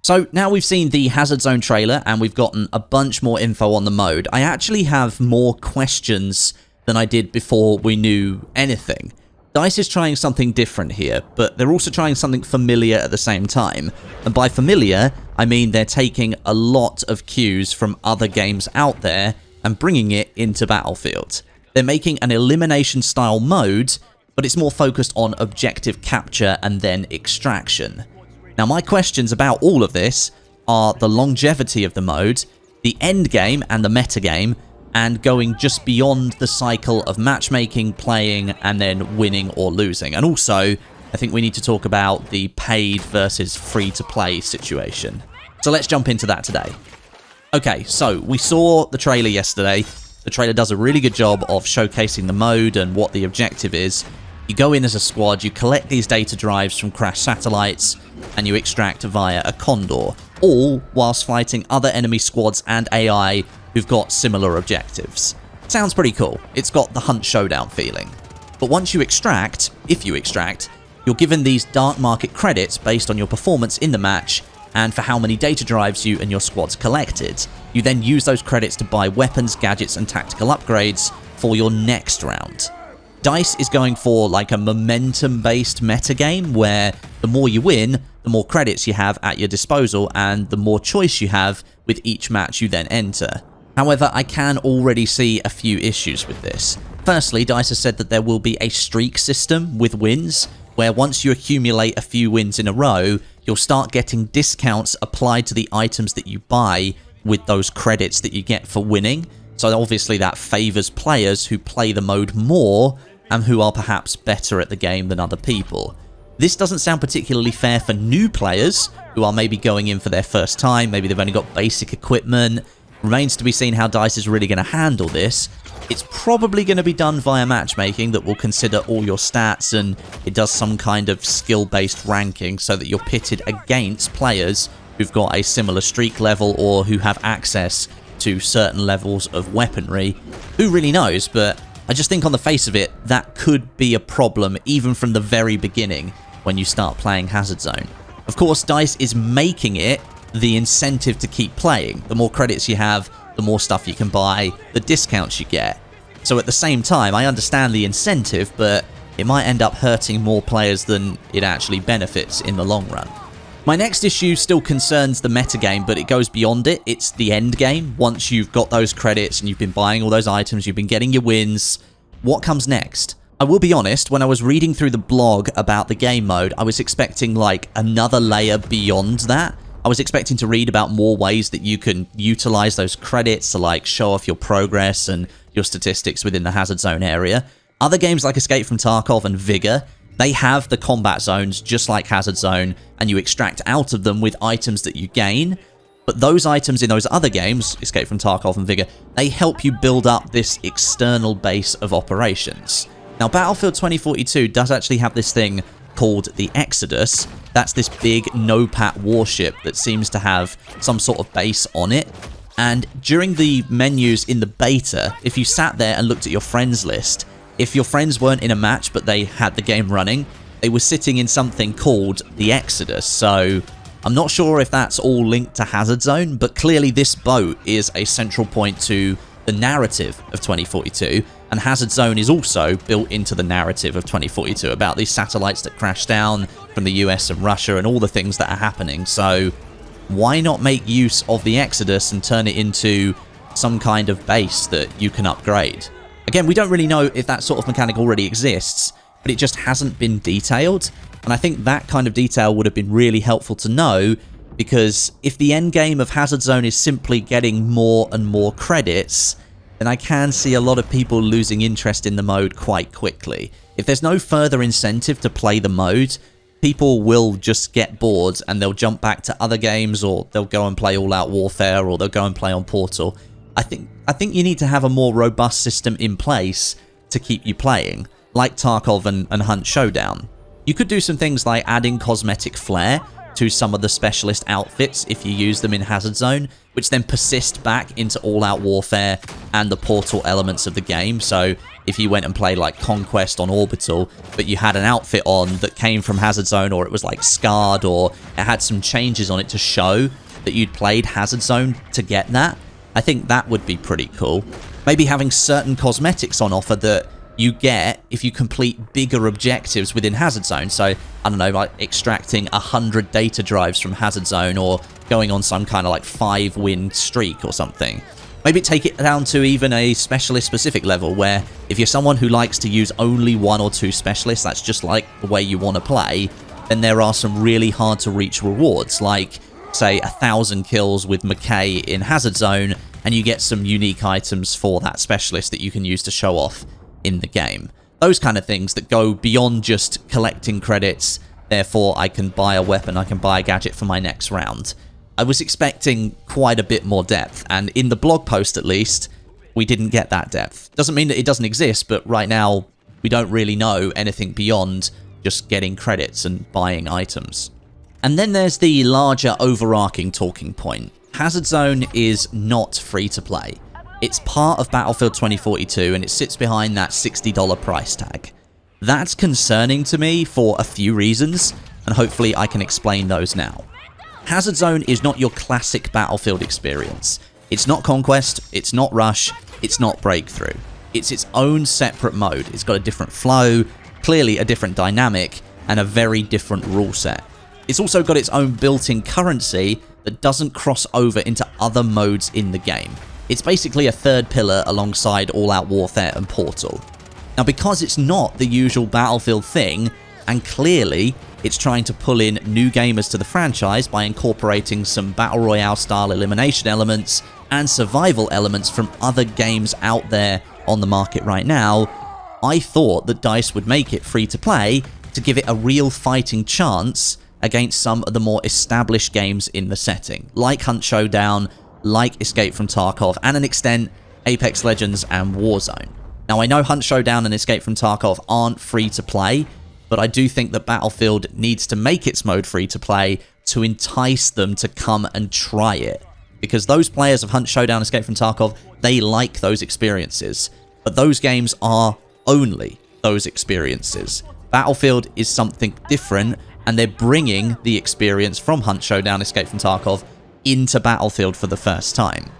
So now we've seen the Hazard Zone trailer and we've gotten a bunch more info on the mode. I actually have more questions than I did before we knew anything. DICE is trying something different here, but they're also trying something familiar at the same time. And by familiar, I mean they're taking a lot of cues from other games out there and bringing it into Battlefield. They're making an elimination style mode, but it's more focused on objective capture and then extraction. Now my questions about all of this are the longevity of the mode, the endgame and the metagame, and going just beyond the cycle of matchmaking, playing, and then winning or losing. And also, I think we need to talk about the paid versus free-to-play situation. So let's jump into that today. Okay, so we saw the trailer yesterday. The trailer does a really good job of showcasing the mode and what the objective is. You go in as a squad, you collect these data drives from crashed satellites, and you extract via a Condor, all whilst fighting other enemy squads and AI who've got similar objectives. Sounds pretty cool. It's got the Hunt Showdown feeling. But once you extract, if you extract, you're given these dark market credits based on your performance in the match and for how many data drives you and your squads collected. You then use those credits to buy weapons, gadgets, and tactical upgrades for your next round. DICE is going for like a momentum-based metagame where the more you win, the more credits you have at your disposal and the more choice you have with each match you then enter. However, I can already see a few issues with this. Firstly, DICE has said that there will be a streak system with wins, where once you accumulate a few wins in a row, you'll start getting discounts applied to the items that you buy with those credits that you get for winning. So obviously that favors players who play the mode more and who are perhaps better at the game than other people. This doesn't sound particularly fair for new players who are maybe going in for their first time, maybe they've only got basic equipment. Remains to be seen how DICE is really going to handle this. It's probably going to be done via matchmaking that will consider all your stats, and it does some kind of skill-based ranking so that you're pitted against players who've got a similar streak level or who have access to certain levels of weaponry. Who really knows, but I just think on the face of it, that could be a problem even from the very beginning when you start playing Hazard Zone. Of course, DICE is making it the incentive to keep playing. The more credits you have, the more stuff you can buy, the discounts you get. So at the same time, I understand the incentive, but it might end up hurting more players than it actually benefits in the long run. My next issue still concerns the metagame, but it goes beyond it. It's the end game. Once you've got those credits and you've been buying all those items, you've been getting your wins, what comes next? I will be honest, when I was reading through the blog about the game mode, I was expecting like another layer beyond that. I was expecting to read about more ways that you can utilize those credits to like show off your progress and your statistics within the Hazard Zone area. Other games like Escape from Tarkov and Vigor, they have the combat zones just like Hazard Zone, and you extract out of them with items that you gain. But those items in those other games, Escape from Tarkov and Vigor, they help you build up this external base of operations. Now, Battlefield 2042 does actually have this thing called the Exodus. That's this big NOPAT warship that seems to have some sort of base on it. And during the menus in the beta, if you sat there and looked at your friends list, if your friends weren't in a match but they had the game running, they were sitting in something called the Exodus. So I'm not sure if that's all linked to Hazard Zone, but clearly this boat is a central point to the narrative of 2042, and Hazard Zone is also built into the narrative of 2042 about these satellites that crash down from the US and Russia and all the things that are happening. So why not make use of the Exodus and turn it into some kind of base that you can upgrade? Again, we don't really know if that sort of mechanic already exists, but it just hasn't been detailed. And I think that kind of detail would have been really helpful to know, because if the end game of Hazard Zone is simply getting more and more credits, then I can see a lot of people losing interest in the mode quite quickly. If there's no further incentive to play the mode, people will just get bored and they'll jump back to other games, or they'll go and play All Out Warfare, or they'll go and play on Portal. I think you need to have a more robust system in place to keep you playing, like Tarkov and Hunt Showdown. You could do some things like adding cosmetic flair to some of the specialist outfits if you use them in Hazard Zone, which then persist back into All Out Warfare and the Portal elements of the game. So if you went and played like Conquest on Orbital, but you had an outfit on that came from Hazard Zone, or it was like scarred, or it had some changes on it to show that you'd played Hazard Zone to get that. I think that would be pretty cool. Maybe having certain cosmetics on offer that you get if you complete bigger objectives within Hazard Zone. So, I don't know, like extracting 100 data drives from Hazard Zone, or going on some kind of like 5-win streak or something. Maybe take it down to even a specialist-specific level, where if you're someone who likes to use only 1 or 2 specialists, that's just like the way you want to play, then there are some really hard-to-reach rewards, like, say, 1,000 kills with McKay in Hazard Zone, and you get some unique items for that specialist that you can use to show off in the game. Those kind of things that go beyond just collecting credits, therefore I can buy a weapon, I can buy a gadget for my next round. I was expecting quite a bit more depth, and in the blog post at least, we didn't get that depth. Doesn't mean that it doesn't exist, but right now, we don't really know anything beyond just getting credits and buying items. And then there's the larger overarching talking point. Hazard Zone is not free to play. It's part of Battlefield 2042, and it sits behind that $60 price tag. That's concerning to me for a few reasons, and hopefully I can explain those now. Hazard Zone is not your classic Battlefield experience. It's not Conquest, it's not Rush, it's not Breakthrough. It's its own separate mode. It's got a different flow, clearly a different dynamic, and a very different rule set. It's also got its own built-in currency that doesn't cross over into other modes in the game. It's basically a third pillar alongside All Out Warfare and Portal. Now, because it's not the usual Battlefield thing, and clearly it's trying to pull in new gamers to the franchise by incorporating some Battle Royale style elimination elements and survival elements from other games out there on the market right now, I thought that DICE would make it free to play to give it a real fighting chance against some of the more established games in the setting, like Hunt Showdown, like Escape from Tarkov, and an extent, Apex Legends and Warzone. Now, I know Hunt Showdown and Escape from Tarkov aren't free to play, but I do think that Battlefield needs to make its mode free to play to entice them to come and try it. Because those players of Hunt Showdown, Escape from Tarkov, they like those experiences. But those games are only those experiences. Battlefield is something different, and they're bringing the experience from Hunt Showdown, Escape from Tarkov into Battlefield for the first time.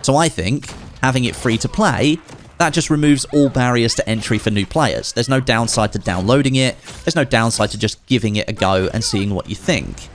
So I think having it free to play, that just removes all barriers to entry for new players. There's no downside to downloading it, there's no downside to just giving it a go and seeing what you think.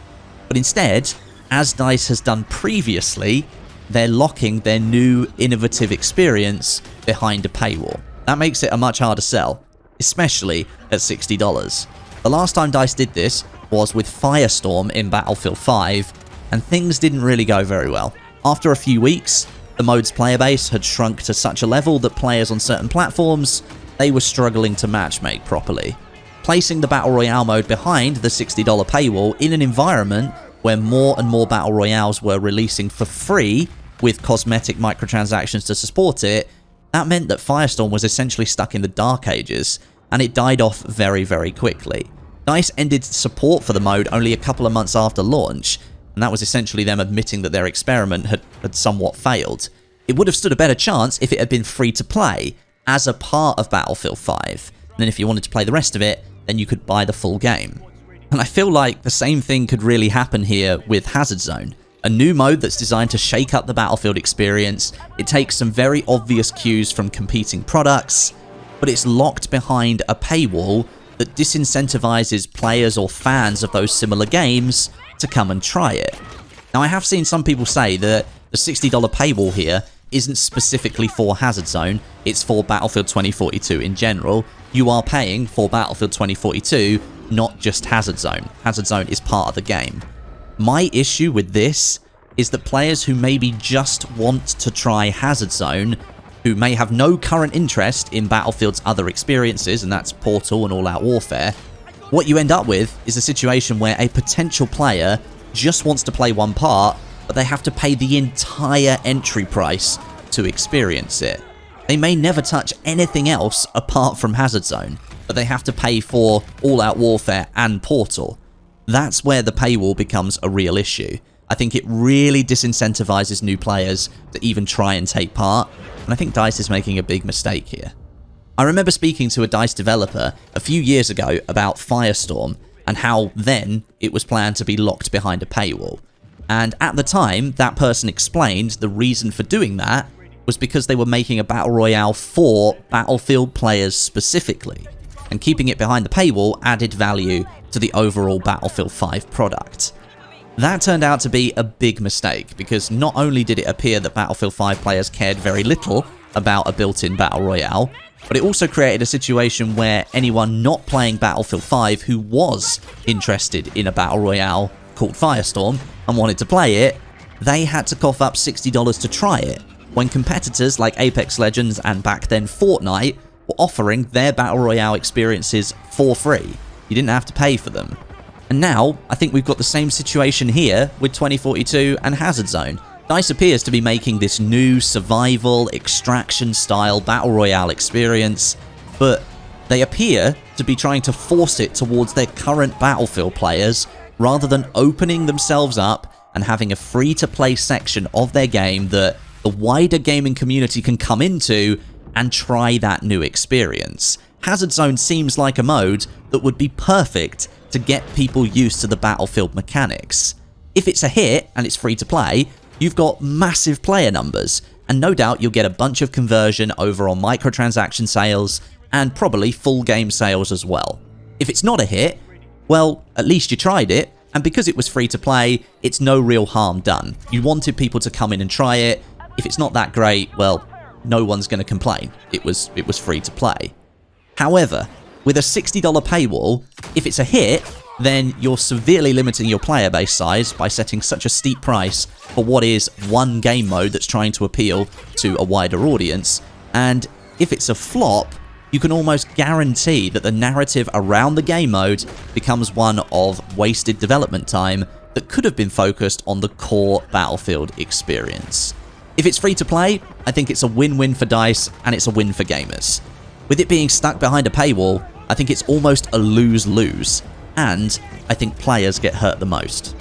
But instead, as DICE has done previously, they're locking their new innovative experience behind a paywall. That makes it a much harder sell, especially at $60. The last time DICE did this was with Firestorm in Battlefield 5, and things didn't really go very well. After a few weeks, the mode's player base had shrunk to such a level that players on certain platforms, they were struggling to matchmake properly. Placing the Battle Royale mode behind the $60 paywall in an environment where more and more Battle Royales were releasing for free with cosmetic microtransactions to support it, that meant that Firestorm was essentially stuck in the dark ages, and it died off very, very quickly. DICE ended support for the mode only a couple of months after launch, and that was essentially them admitting that their experiment had somewhat failed. It would have stood a better chance if it had been free to play as a part of Battlefield 5. And then if you wanted to play the rest of it, then you could buy the full game. And I feel like the same thing could really happen here with Hazard Zone. A new mode that's designed to shake up the Battlefield experience. It takes some very obvious cues from competing products, but it's locked behind a paywall that disincentivizes players or fans of those similar games to come and try it. Now, I have seen some people say that the $60 paywall here isn't specifically for Hazard Zone, it's for Battlefield 2042 in general. You are paying for Battlefield 2042, not just Hazard Zone. Hazard Zone is part of the game. My issue with this is that players who maybe just want to try Hazard Zone, who may have no current interest in Battlefield's other experiences, and that's Portal and All Out Warfare, what you end up with is a situation where a potential player just wants to play one part, but they have to pay the entire entry price to experience it. They may never touch anything else apart from Hazard Zone, but they have to pay for All Out Warfare and Portal. That's where the paywall becomes a real issue. I think it really disincentivizes new players to even try and take part, and I think DICE is making a big mistake here. I remember speaking to a DICE developer a few years ago about Firestorm and how then it was planned to be locked behind a paywall. And at the time, that person explained the reason for doing that was because they were making a battle royale for Battlefield players specifically, and keeping it behind the paywall added value to the overall Battlefield 5 product. That turned out to be a big mistake, because not only did it appear that Battlefield 5 players cared very little about a built-in battle royale, but it also created a situation where anyone not playing Battlefield 5 who was interested in a battle royale called Firestorm and wanted to play it, they had to cough up $60 to try it, when competitors like Apex Legends and back then Fortnite were offering their battle royale experiences for free. You didn't have to pay for them. And now, I think we've got the same situation here with 2042 and Hazard Zone. DICE appears to be making this new survival, extraction-style battle royale experience, but they appear to be trying to force it towards their current Battlefield players, rather than opening themselves up and having a free-to-play section of their game that the wider gaming community can come into and try that new experience. Hazard Zone seems like a mode that would be perfect to get people used to the Battlefield mechanics. If it's a hit and it's free to play, you've got massive player numbers, and no doubt you'll get a bunch of conversion over on microtransaction sales and probably full game sales as well. If it's not a hit, well, at least you tried it, and because it was free to play, it's no real harm done. You wanted people to come in and try it. If it's not that great, well, no one's going to complain. It was free to play. However, with a $60 paywall, if it's a hit, then you're severely limiting your player base size by setting such a steep price for what is one game mode that's trying to appeal to a wider audience. And if it's a flop, you can almost guarantee that the narrative around the game mode becomes one of wasted development time that could have been focused on the core Battlefield experience. If it's free to play, I think it's a win-win for DICE and it's a win for gamers. With it being stuck behind a paywall, I think it's almost a lose-lose, and I think players get hurt the most.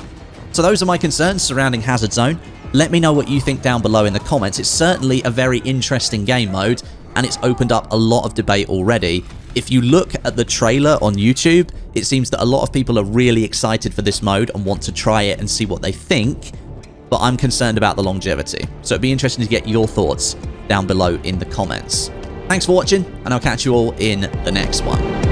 So those are my concerns surrounding Hazard Zone. Let me know what you think down below in the comments. It's certainly a very interesting game mode, and it's opened up a lot of debate already. If you look at the trailer on YouTube, it seems that a lot of people are really excited for this mode and want to try it and see what they think, but I'm concerned about the longevity. So it'd be interesting to get your thoughts down below in the comments. Thanks for watching, and I'll catch you all in the next one.